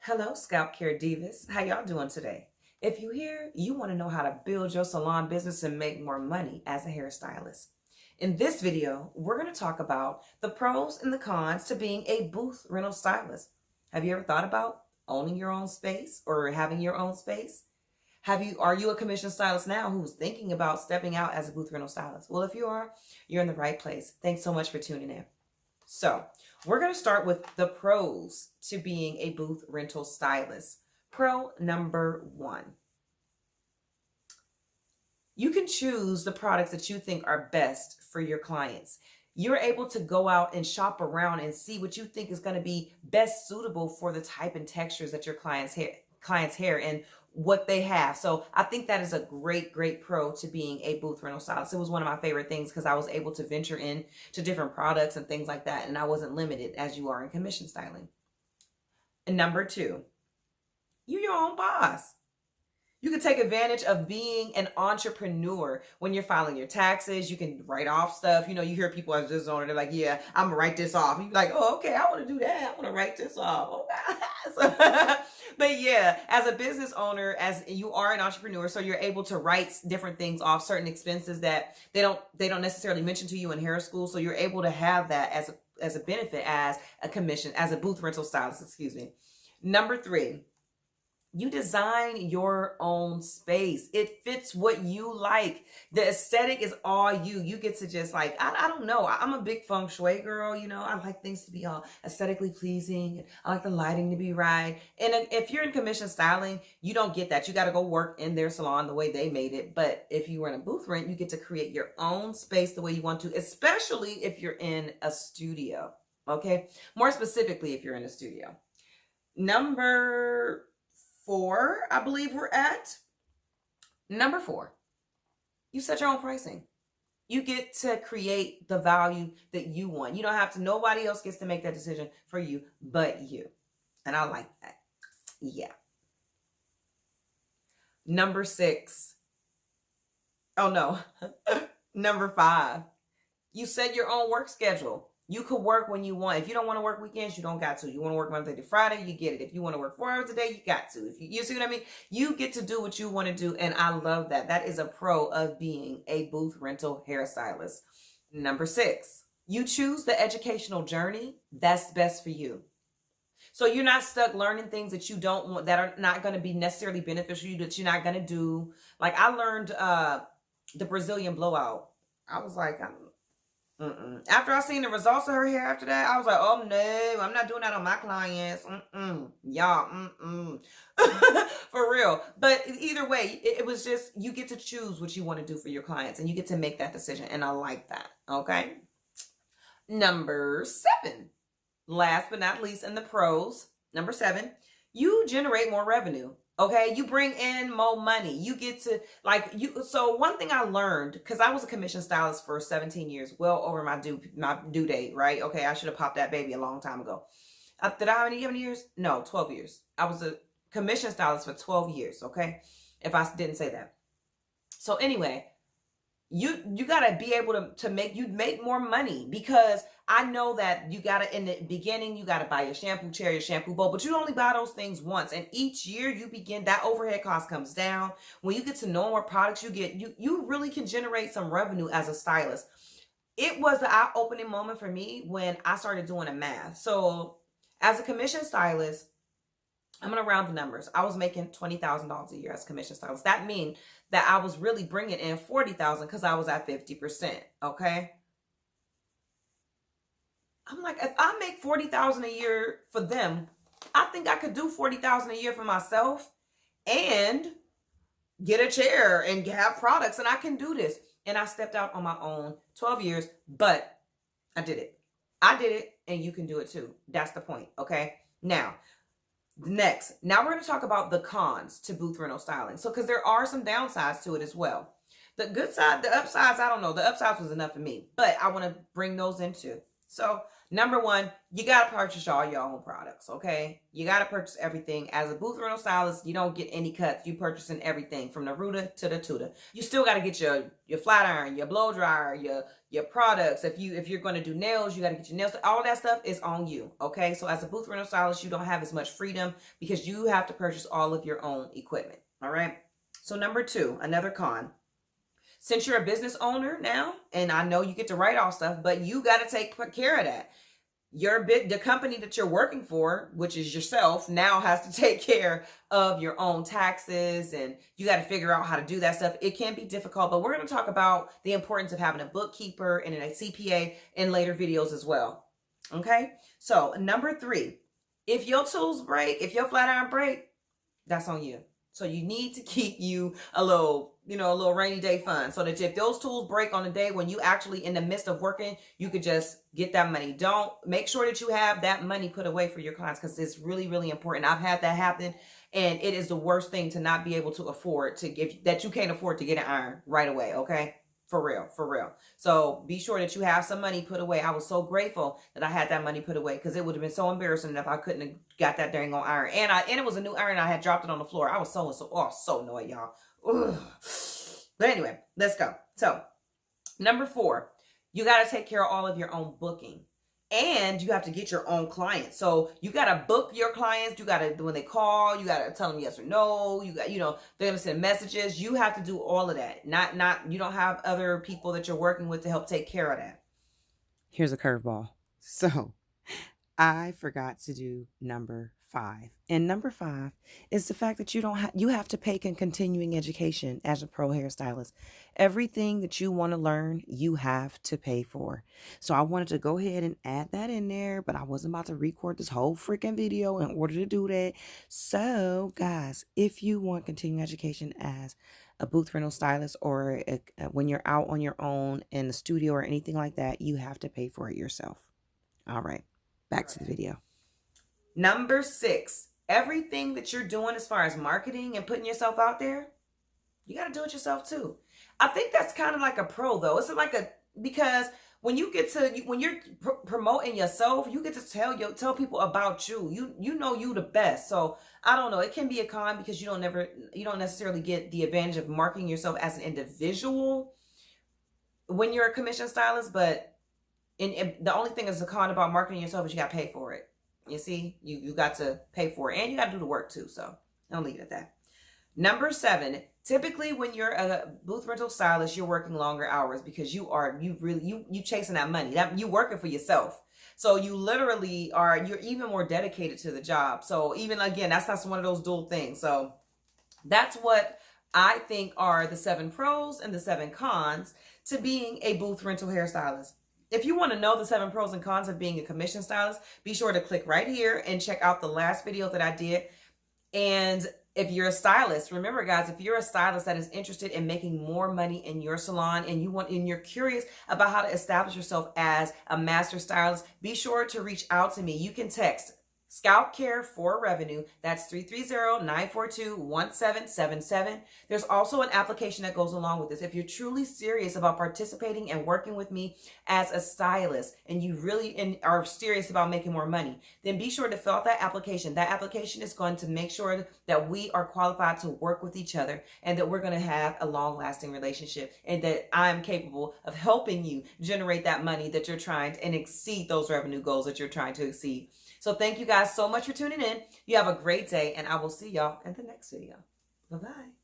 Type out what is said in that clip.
Hello, Scalp Care Divas. How y'all doing today? If you're here, you want to know how to build your salon business and make more money as a hairstylist. In this video, we're going to talk about the pros and the cons to being a booth rental stylist. Have you ever thought about owning your own space or having your own space? Are you a commissioned stylist now who's thinking about stepping out as a booth rental stylist? Well, if you are, you're in the right place. Thanks so much for tuning in. So we're going to start with the pros to being a booth rental stylist. Pro number one, you can choose the products that you think are best for your clients. You're able to go out and shop around and see what you think is going to be best suitable for the type and textures that your clients' hair and what they have. So I think that is a great pro to being a booth rental stylist. It was one of my favorite things because I was able to venture in to different products and things like that. And I wasn't limited as you are in commission styling. And number two, you're your own boss. You can take advantage of being an entrepreneur when you're filing your taxes. You can write off stuff. You hear people as business owner, they're like, yeah, I'm gonna write this off. You're like, oh, okay, I want to do that. I want to write this off. Oh, but yeah, as a business owner, as you are an entrepreneur, so you're able to write different things off, certain expenses that they don't necessarily mention to you in hair school. So you're able to have that as a benefit as a booth rental stylist, excuse me. Number three, you design your own space. It fits what you like. The aesthetic is all you. You get to just I don't know. I'm a big feng shui girl, I like things to be all aesthetically pleasing. I like the lighting to be right. And if you're in commission styling, you don't get that. You got to go work in their salon the way they made it. But if you were in a booth rent, you get to create your own space the way you want to, especially if you're in a studio. Okay? More specifically, if you're in a studio. Number 4, I believe we're at. Number 4, you set your own pricing. You get to create the value that you want. You don't have to, nobody else gets to make that decision for you but you. And I like that. Yeah. Number 6. Oh no. Number 5, you set your own work schedule. You could work when you want. If you don't want to work weekends, you don't got to. You want to work Monday to Friday, you get it. If you want to work 4 hours a day, you got to. If you see what I mean? You get to do what you want to do, and I love that. That is a pro of being a booth rental hairstylist. Number 6, you choose the educational journey that's best for you. So you're not stuck learning things that you don't want, that are not going to be necessarily beneficial to you, that you're not going to do. Like I learned the Brazilian blowout. I was like, after I seen the results of her hair after that, I was like, oh no, I'm not doing that on my clients. Y'all, for real. But either way, it was just, you get to choose what you want to do for your clients and you get to make that decision. And I like that. Okay. Number 7, last but not least in the pros, number 7, you generate more revenue. Okay, you bring in more money. You get to so one thing I learned, because I was a commission stylist for 17 years, well over my due date, right? Okay, I should have popped that baby a long time ago. Did I have any years? No, 12 years. I was a commission stylist for 12 years, okay? If I didn't say that. So anyway, you gotta be able to make more money, because I know that you gotta, in the beginning, you gotta buy your shampoo chair, your shampoo bowl, but you only buy those things once, and each year you begin, that overhead cost comes down. When you get to know more products, you really can generate some revenue as a stylist. It was the eye-opening moment for me when I started doing the math. So as a commission stylist, I'm going to round the numbers. I was making $20,000 a year as a commission stylist. That means that I was really bringing in $40,000 because I was at 50%. Okay. I'm like, if I make $40,000 a year for them, I think I could do $40,000 a year for myself and get a chair and have products, and I can do this. And I stepped out on my own, 12 years, but I did it. I did it, and you can do it too. That's the point. Okay. Now we're going to talk about the cons to booth rental styling. So, because there are some downsides to it as well. The good side, the upsides, I don't know. The upsides was enough for me, but I want to bring those in too. So Number one, you got to purchase all your own products, okay? You got to purchase everything. As a booth rental stylist, you don't get any cuts. You purchasing everything from the rooter to the tutor. You still got to get your flat iron, your blow dryer, your products. If you're going to do nails, you got to get your nails. All that stuff is on you, okay? So as a booth rental stylist, you don't have as much freedom because you have to purchase all of your own equipment, all right? So number two, another con. Since you're a business owner now, and I know you get to write off stuff, but you got to take care of that. The company that you're working for, which is yourself, now has to take care of your own taxes, and you got to figure out how to do that stuff. It can be difficult, but we're going to talk about the importance of having a bookkeeper and a CPA in later videos as well. Okay. So number three, if your tools break, if your flat iron break, that's on you. So you need to keep you a little rainy day fund, so that if those tools break on the day when you actually in the midst of working, you could just get that money. Don't make sure that you have that money put away for your clients, because it's really, really important. I've had that happen, and it is the worst thing to not be able to afford to give, that you can't afford to get an iron right away. Okay. For real, for real. So be sure that you have some money put away. I was so grateful that I had that money put away, because it would have been so embarrassing if I couldn't have got that dang on iron. And it was a new iron. I had dropped it on the floor. I was so annoyed, y'all. Ugh. But anyway, let's go. So number four, you got to take care of all of your own booking. And you have to get your own clients. So you got to book your clients. You got to, when they call, you got to tell them yes or no. You got, they're going to send messages. You have to do all of that. You don't have other people that you're working with to help take care of that. Here's a curveball. So I forgot to do number 5. And number 5 is the fact that you have to pay in continuing education as a pro hairstylist. Everything that you want to learn, you have to pay for. So I wanted to go ahead and add that in there, but I wasn't about to record this whole freaking video in order to do that. So guys, if you want continuing education as a booth rental stylist, or when you're out on your own in the studio or anything like that, you have to pay for it yourself. All right, back to the video. Number 6, everything that you're doing as far as marketing and putting yourself out there, you got to do it yourself too. I think that's kind of like a pro though. It's like because when you're promoting yourself, you get to tell people about you. You know you the best. So I don't know. It can be a con because you don't necessarily get the advantage of marketing yourself as an individual when you're a commission stylist. But the only thing is a con about marketing yourself is you got to pay for it. You see, you got to pay for it, and you got to do the work too. So I'll leave it at that. Number 7, typically when you're a booth rental stylist, you're working longer hours because you chasing that money. That you working for yourself. So you literally you're even more dedicated to the job. So even again, that's not one of those dual things. So that's what I think are the 7 pros and the 7 cons to being a booth rental hairstylist. If you want to know the 7 pros and cons of being a commission stylist, be sure to click right here and check out the last video that I did. And if you're a stylist, remember guys, if you're a stylist that is interested in making more money in your salon, and you're curious about how to establish yourself as a master stylist, be sure to reach out to me. You can text Scalp Care for Revenue. That's 330-942-1777. There's also an application that goes along with this. If you're truly serious about participating and working with me as a stylist, and you really are serious about making more money, then be sure to fill out that application. That application is going to make sure that we are qualified to work with each other, and that we're going to have a long-lasting relationship, and that I'm capable of helping you generate that money that you're trying to, and exceed those revenue goals that you're trying to exceed. So thank you guys so much for tuning in. You have a great day, and I will see y'all in the next video. Bye-bye.